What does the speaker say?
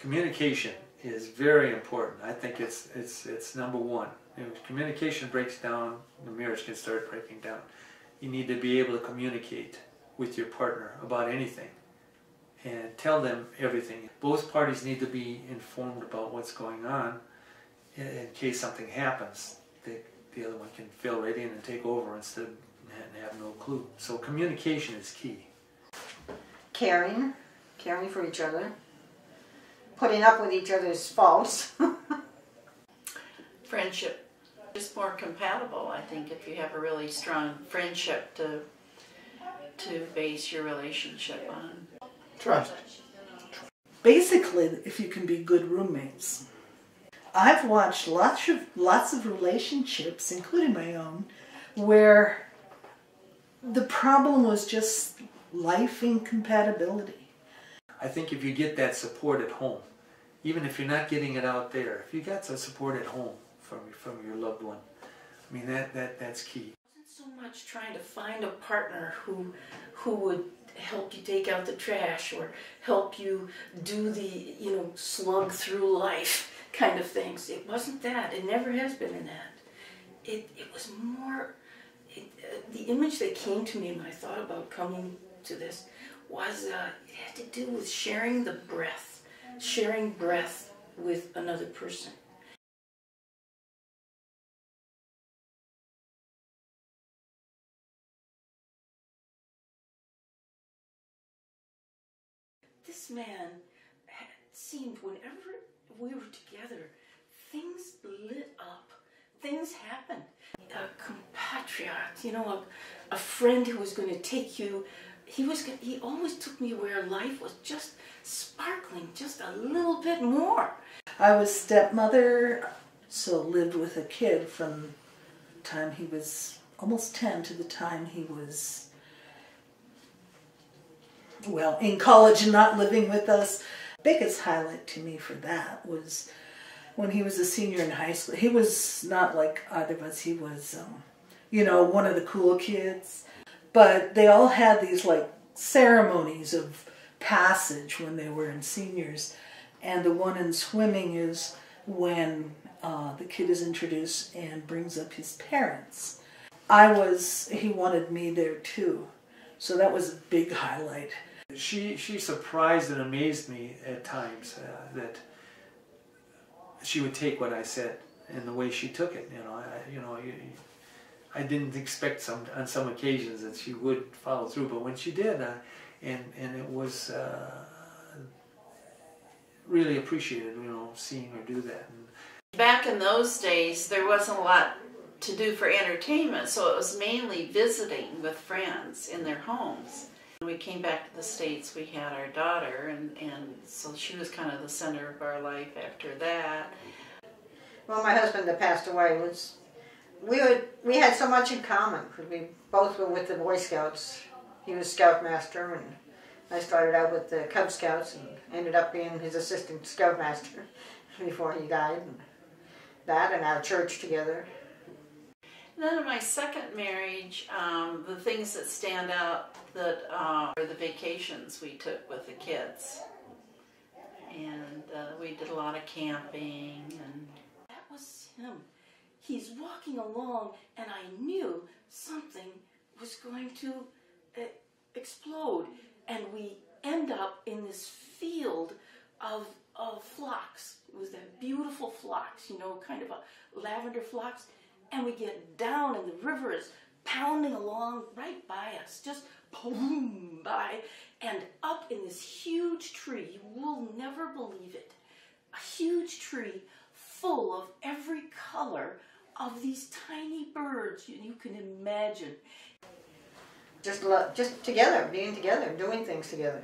Communication is very important. I think it's number one. If communication breaks down, the marriage can start breaking down. You need to be able to communicate with your partner about anything and tell them everything. Both parties need to be informed about what's going on in case something happens. The other one can fill right in and take over instead of have no clue. So communication is key. Caring for each other, putting up with each other's faults. Friendship is more compatible, I think, if you have a really strong friendship to base your relationship on. Trust. Basically, if you can be good roommates. I've watched lots of relationships, including my own, where the problem was just life incompatibility. I think if you get that support at home, even if you're not getting it out there, if you got some support at home from your loved one, I mean that's key. It wasn't so much trying to find a partner who would help you take out the trash or help you do the slug through life kind of things. It wasn't that. It never has been in that. It was more. The image that came to me when I thought about coming to this was it had to do with sharing the breath, sharing breath with another person. This man seemed, whenever we were together, things lit up, things happened. A compatriot, a friend who was going to take you. He always took me where life was just sparkling, just a little bit more. I was stepmother, so lived with a kid from the time he was almost 10 to the time he was, well, in college and not living with us. Biggest highlight to me for that was when he was a senior in high school. He was not like either of us. He was, one of the cool kids. But they all had these like ceremonies of passage when they were in seniors. And the one in swimming is when the kid is introduced and brings up his parents. He wanted me there too. So that was a big highlight. She surprised and amazed me at times that she would take what I said and the way she took it. I didn't expect on some occasions that she would follow through, but when she did, and it was really appreciated, seeing her do that. Back in those days, there wasn't a lot to do for entertainment, so it was mainly visiting with friends in their homes. When we came back to the States, we had our daughter, and so she was kind of the center of our life after that. Well, my husband that passed away we had so much in common because we both were with the Boy Scouts. He was Scoutmaster, and I started out with the Cub Scouts and ended up being his assistant Scoutmaster before he died. And that and our church together. And then in my second marriage, the things that stand out that are the vacations we took with the kids. And we did a lot of camping, and that was him. He's walking along, and I knew something was going to explode. And we end up in this field of phlox. It was that beautiful phlox, kind of a lavender phlox. And we get down, and the river is pounding along right by us, just boom by, and up in this huge tree. You will never believe it. A huge tree full of every color of these tiny birds you can imagine. Just together, being together, doing things together.